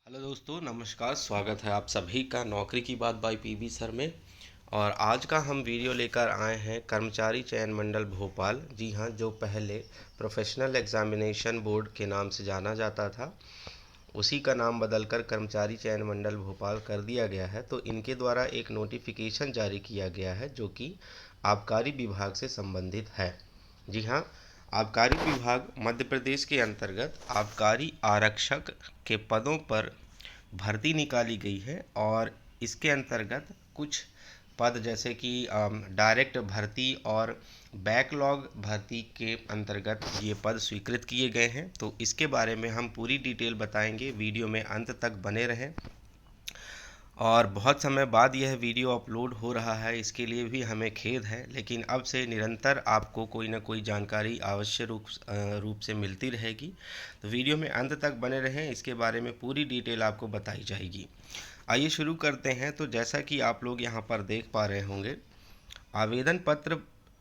Hello दोस्तों, नमस्कार। स्वागत है आप सभी का नौकरी की बात बाय पीबी सर में। और आज का हम वीडियो लेकर आए हैं कर्मचारी चयन मंडल भोपाल। जी हाँ, जो पहले प्रोफेशनल एग्जामिनेशन बोर्ड के नाम से जाना जाता था, उसी का नाम बदलकर कर्मचारी चयन मंडल भोपाल कर दिया गया है। तो इनके द्वारा एक नोटिफिकेशन जारी किया गया है जो कि आबकारी विभाग से संबंधित है। जी हाँ, आबकारी विभाग मध्य प्रदेश के अंतर्गत आबकारी आरक्षक के पदों पर भर्ती निकाली गई है। और इसके अंतर्गत कुछ पद जैसे कि डायरेक्ट भर्ती और बैकलॉग भर्ती के अंतर्गत ये पद स्वीकृत किए गए हैं। तो इसके बारे में हम पूरी डिटेल बताएंगे, वीडियो में अंत तक बने रहें। और बहुत समय बाद यह वीडियो अपलोड हो रहा है, इसके लिए भी हमें खेद है, लेकिन अब से निरंतर आपको कोई ना कोई जानकारी अवश्य रूप से मिलती रहेगी। तो वीडियो में अंत तक बने रहें, इसके बारे में पूरी डिटेल आपको बताई जाएगी। आइए शुरू करते हैं। तो जैसा कि आप लोग यहाँ पर देख पा रहे होंगे, आवेदन पत्र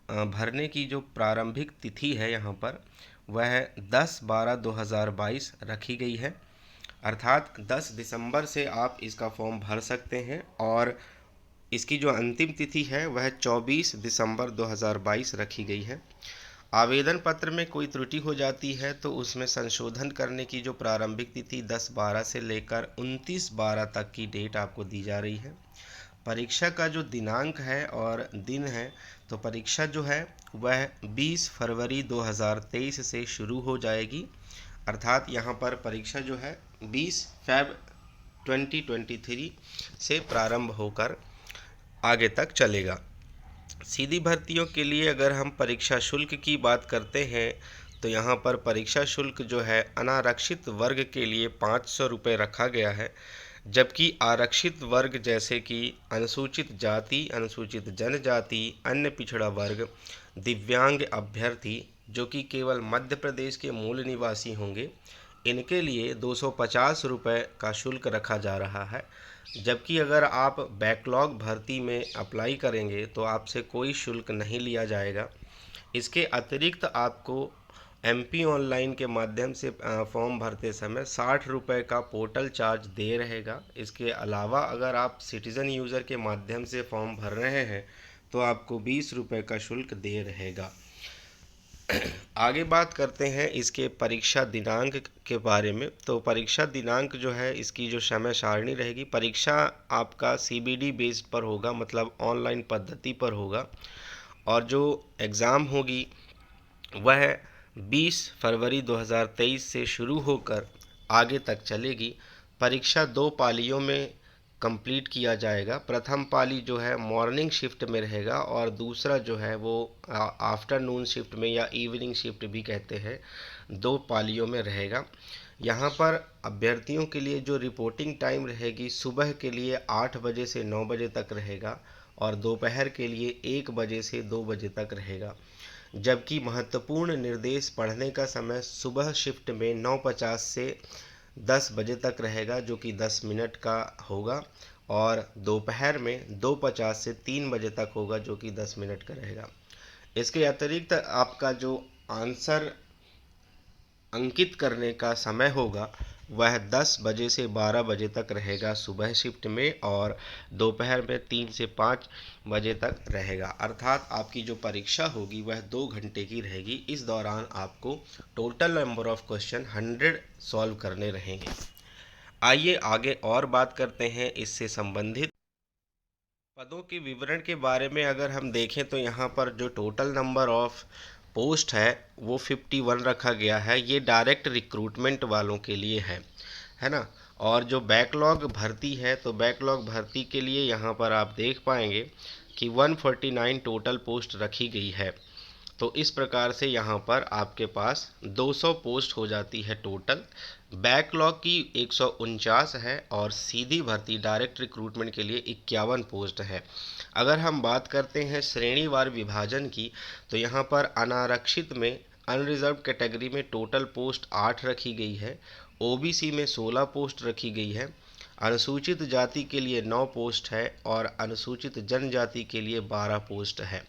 भरने की जो प्रारंभिक तिथि है यहाँ पर, वह 10/12/2022 रखी गई है। अर्थात 10 दिसंबर से आप इसका फॉर्म भर सकते हैं और इसकी जो अंतिम तिथि है वह 24 दिसंबर 2022 रखी गई है। आवेदन पत्र में कोई त्रुटि हो जाती है तो उसमें संशोधन करने की जो प्रारंभिक तिथि 10/12 से लेकर 29/12 तक की डेट आपको दी जा रही है। परीक्षा का जो दिनांक है और दिन है, तो परीक्षा जो है वह 20 फरवरी 2023 से शुरू हो जाएगी। अर्थात यहाँ पर परीक्षा जो है 20 फैब 2023 से प्रारंभ होकर आगे तक चलेगा। सीधी भर्तियों के लिए अगर हम परीक्षा शुल्क की बात करते हैं, तो यहाँ पर परीक्षा शुल्क जो है अनारक्षित वर्ग के लिए 500 रुपये रखा गया है। जबकि आरक्षित वर्ग जैसे कि अनुसूचित जाति, अनुसूचित जनजाति, अन्य पिछड़ा वर्ग, दिव्यांग अभ्यर्थी जो कि केवल मध्य प्रदेश के मूल निवासी होंगे, इनके लिए 250 रुपये का शुल्क रखा जा रहा है। जबकि अगर आप बैकलॉग भर्ती में अप्लाई करेंगे तो आपसे कोई शुल्क नहीं लिया जाएगा। इसके अतिरिक्त आपको एमपी ऑनलाइन के माध्यम से फॉर्म भरते समय 60 रुपये का पोर्टल चार्ज दे रहेगा। इसके अलावा अगर आप सिटीज़न यूज़र के माध्यम से फॉर्म भर रहे हैं तो आपको 20 रुपये का शुल्क दे रहेगा। आगे बात करते हैं इसके परीक्षा दिनांक के बारे में। तो परीक्षा दिनांक जो है, इसकी जो समय सारणी रहेगी, परीक्षा आपका सीबीडी बेस्ड पर होगा, मतलब ऑनलाइन पद्धति पर होगा। और जो एग्ज़ाम होगी वह 20 फरवरी 2023 से शुरू होकर आगे तक चलेगी। परीक्षा 2 पालियों में कंप्लीट किया जाएगा। प्रथम पाली जो है मॉर्निंग शिफ्ट में रहेगा और दूसरा जो है वो आफ्टरनून शिफ्ट में या इवनिंग शिफ्ट भी कहते हैं, 2 पालियों में रहेगा। यहाँ पर अभ्यर्थियों के लिए जो रिपोर्टिंग टाइम रहेगी, सुबह के लिए 8 बजे से 9 बजे तक रहेगा और दोपहर के लिए 1 बजे से 2 बजे तक रहेगा। जबकि महत्वपूर्ण निर्देश पढ़ने का समय सुबह शिफ्ट में 9:50 से 10 बजे तक रहेगा, जो कि 10 मिनट का होगा, और दोपहर में 2:50 से 3 बजे तक होगा, जो कि 10 मिनट का रहेगा। इसके अतिरिक्त आपका जो आंसर अंकित करने का समय होगा वह 10 बजे से 12 बजे तक रहेगा सुबह शिफ्ट में, और दोपहर में 3 से 5 बजे तक रहेगा। अर्थात आपकी जो परीक्षा होगी वह 2 घंटे की रहेगी। इस दौरान आपको total number of question 100 solve करने रहेंगे। आइए आगे और बात करते हैं इससे संबंधित पदों के विवरण के बारे में। अगर हम देखें तो यहाँ पर जो टोटल नंबर ऑफ पोस्ट है वो 51 रखा गया है। ये डायरेक्ट रिक्रूटमेंट वालों के लिए है ना। और जो बैकलॉग भर्ती है, तो बैकलॉग भर्ती के लिए यहाँ पर आप देख पाएंगे कि 149 टोटल पोस्ट रखी गई है। तो इस प्रकार से यहाँ पर आपके पास 200 पोस्ट हो जाती है टोटल। बैकलॉग की 149 है और सीधी भर्ती डायरेक्ट रिक्रूटमेंट के लिए 51 पोस्ट है। अगर हम बात करते हैं श्रेणीवार विभाजन की, तो यहाँ पर अनारक्षित में अनरिजर्व कैटेगरी में टोटल पोस्ट 8 रखी गई है। ओबीसी में 16 पोस्ट रखी गई है। अनुसूचित जाति के लिए 9 पोस्ट है और अनुसूचित जनजाति के लिए 12 पोस्ट है।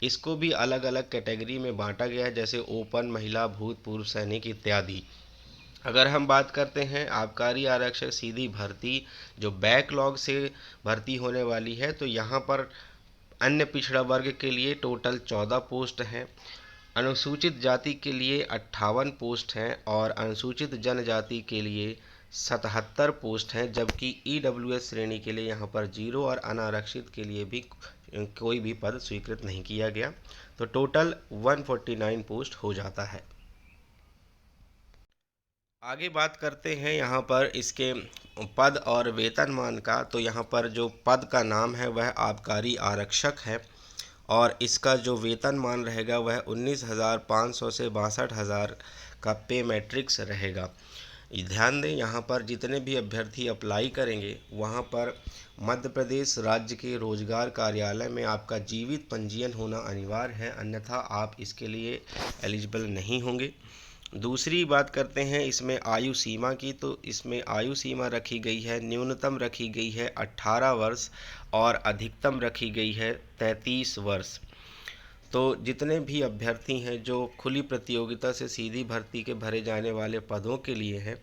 इसको भी अलग अलग कैटेगरी में बांटा गया है, जैसे ओपन, महिला, भूतपूर्व सैनिक इत्यादि। अगर हम बात करते हैं आबकारी आरक्षक सीधी भर्ती जो बैकलॉग से भर्ती होने वाली है, तो यहाँ पर अन्य पिछड़ा वर्ग के लिए टोटल 14 पोस्ट हैं, अनुसूचित जाति के लिए 58 पोस्ट हैं और अनुसूचित जनजाति के लिए 77 पोस्ट हैं, जबकि ईडब्ल्यूएस श्रेणी के लिए यहाँ पर 0 और अनारक्षित के लिए भी कोई भी पद स्वीकृत नहीं किया गया। तो टोटल 149 पोस्ट हो जाता है। आगे बात करते हैं यहाँ पर इसके पद और वेतनमान का। तो यहाँ पर जो पद का नाम है वह आबकारी आरक्षक है और इसका जो वेतनमान रहेगा वह 19,500 से 62,000 का पे मैट्रिक्स रहेगा। ध्यान दें, यहाँ पर जितने भी अभ्यर्थी अप्लाई करेंगे वहाँ पर मध्य प्रदेश राज्य के रोजगार कार्यालय में आपका जीवित पंजीयन होना अनिवार्य है, अन्यथा आप इसके लिए एलिजिबल नहीं होंगे। दूसरी बात करते हैं इसमें आयु सीमा की। तो इसमें आयु सीमा रखी गई है, न्यूनतम रखी गई है 18 वर्ष और अधिकतम रखी गई है 33 वर्ष। तो जितने भी अभ्यर्थी हैं जो खुली प्रतियोगिता से सीधी भर्ती के भरे जाने वाले पदों के लिए हैं,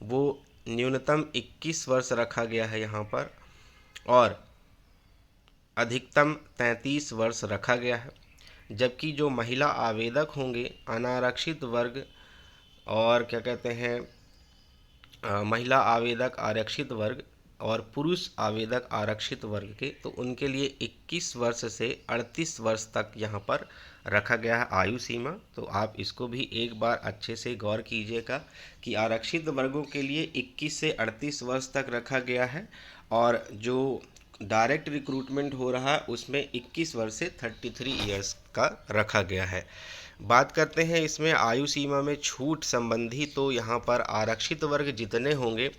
वो न्यूनतम 21 वर्ष रखा गया है यहाँ पर और अधिकतम 33 वर्ष रखा गया है। जबकि जो महिला आवेदक होंगे अनारक्षित वर्ग और क्या कहते हैं महिला आवेदक आरक्षित वर्ग और पुरुष आवेदक आरक्षित वर्ग के, तो उनके लिए 21 वर्ष से 38 वर्ष तक यहाँ पर रखा गया है आयु सीमा। तो आप इसको भी एक बार अच्छे से गौर कीजिएगा कि आरक्षित वर्गों के लिए 21 से 38 वर्ष तक रखा गया है और जो डायरेक्ट रिक्रूटमेंट हो रहा है उसमें 21 वर्ष से 33 इयर्स का रखा गया है। बात करते हैं इसमें आयु सीमा में छूट संबंधी। तो यहाँ पर आरक्षित वर्ग जितने होंगे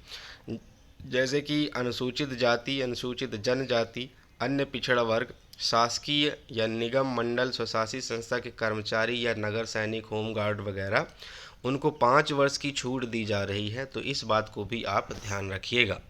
जैसे कि अनुसूचित जाति, अनुसूचित जनजाति, अन्य पिछड़ा वर्ग, शासकीय या निगम मंडल स्वशासित संस्था के कर्मचारी या नगर सैनिक, होमगार्ड वगैरह, उनको 5 वर्ष की छूट दी जा रही है। तो इस बात को भी आप ध्यान रखिएगा।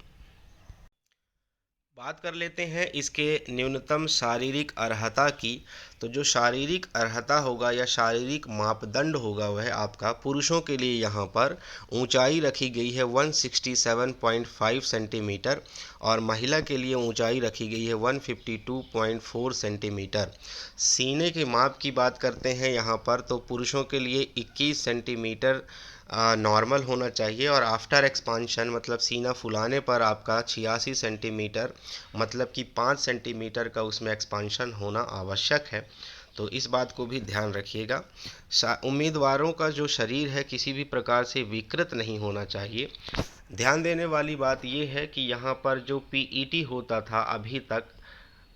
बात कर लेते हैं इसके न्यूनतम शारीरिक अर्हता की। तो जो शारीरिक अर्हता होगा या शारीरिक मापदंड होगा वह आपका पुरुषों के लिए यहाँ पर ऊंचाई रखी गई है 167.5 सेंटीमीटर और महिला के लिए ऊंचाई रखी गई है 152.4 सेंटीमीटर। सीने के माप की बात करते हैं यहाँ पर, तो पुरुषों के लिए 21 सेंटीमीटर नॉर्मल होना चाहिए और आफ्टर एक्सपांशन मतलब सीना फुलाने पर आपका 86 सेंटीमीटर मतलब कि 5 सेंटीमीटर का उसमें एक्सपांशन होना आवश्यक है। तो इस बात को भी ध्यान रखिएगा। उम्मीदवारों का जो शरीर है किसी भी प्रकार से विकृत नहीं होना चाहिए। ध्यान देने वाली बात यह है कि यहाँ पर जो पीईटी होता था अभी तक,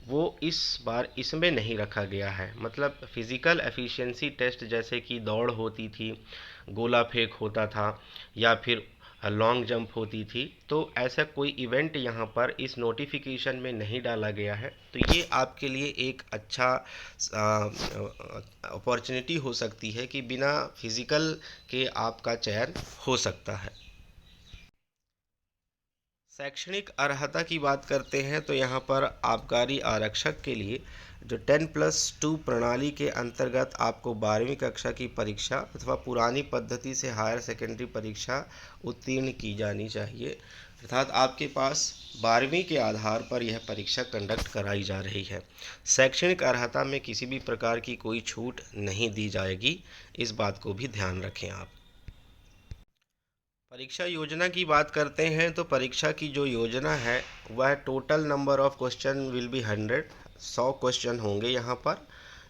वो इस बार इसमें नहीं रखा गया है। मतलब फिज़िकल एफिशिएंसी टेस्ट जैसे कि दौड़ होती थी, गोला फेंक होता था या फिर लॉन्ग जंप होती थी, तो ऐसा कोई इवेंट यहाँ पर इस नोटिफिकेशन में नहीं डाला गया है। तो ये आपके लिए एक अच्छा अपॉर्चुनिटी हो सकती है कि बिना फिज़िकल के आपका चयन हो सकता है। शैक्षणिक अर्हता की बात करते हैं तो यहाँ पर आबकारी आरक्षक के लिए जो 10+2 प्रणाली के अंतर्गत आपको 12वीं कक्षा की परीक्षा अथवा पुरानी पद्धति से हायर सेकेंडरी परीक्षा उत्तीर्ण की जानी चाहिए, अर्थात आपके पास 12वीं के आधार पर यह परीक्षा कंडक्ट कराई जा रही है। शैक्षणिक अर्हता में किसी भी प्रकार की कोई छूट नहीं दी जाएगी, इस बात को भी ध्यान रखें आप। परीक्षा योजना की बात करते हैं तो परीक्षा की जो योजना है वह total number of question will be 100 question होंगे यहाँ पर,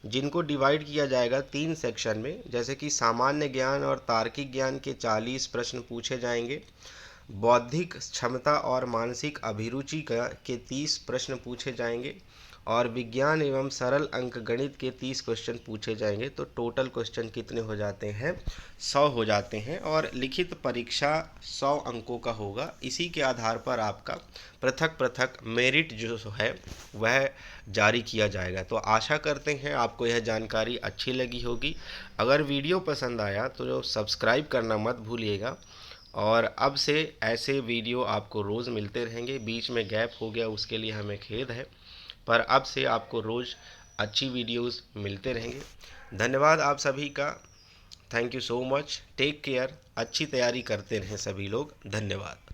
जिनको डिवाइड किया जाएगा 3 सेक्शन में। जैसे कि सामान्य ज्ञान और तार्किक ज्ञान के 40 प्रश्न पूछे जाएंगे, बौद्धिक क्षमता और मानसिक अभिरुचि के 30 प्रश्न पूछे जाएंगे और विज्ञान एवं सरल अंक गणित के 30 क्वेश्चन पूछे जाएंगे। तो टोटल क्वेश्चन कितने हो जाते हैं? 100 हो जाते हैं और लिखित परीक्षा 100 अंकों का होगा। इसी के आधार पर आपका पृथक पृथक मेरिट जो है वह जारी किया जाएगा। तो आशा करते हैं आपको यह जानकारी अच्छी लगी होगी। अगर वीडियो पसंद आया तो सब्सक्राइब करना मत भूलिएगा और अब से ऐसे वीडियो आपको रोज़ मिलते रहेंगे। बीच में गैप हो गया उसके लिए हमें खेद है, पर अब से आपको रोज़ अच्छी वीडियोस मिलते रहेंगे। धन्यवाद आप सभी का। Thank you so much, take care, अच्छी तैयारी करते रहें सभी लोग, धन्यवाद।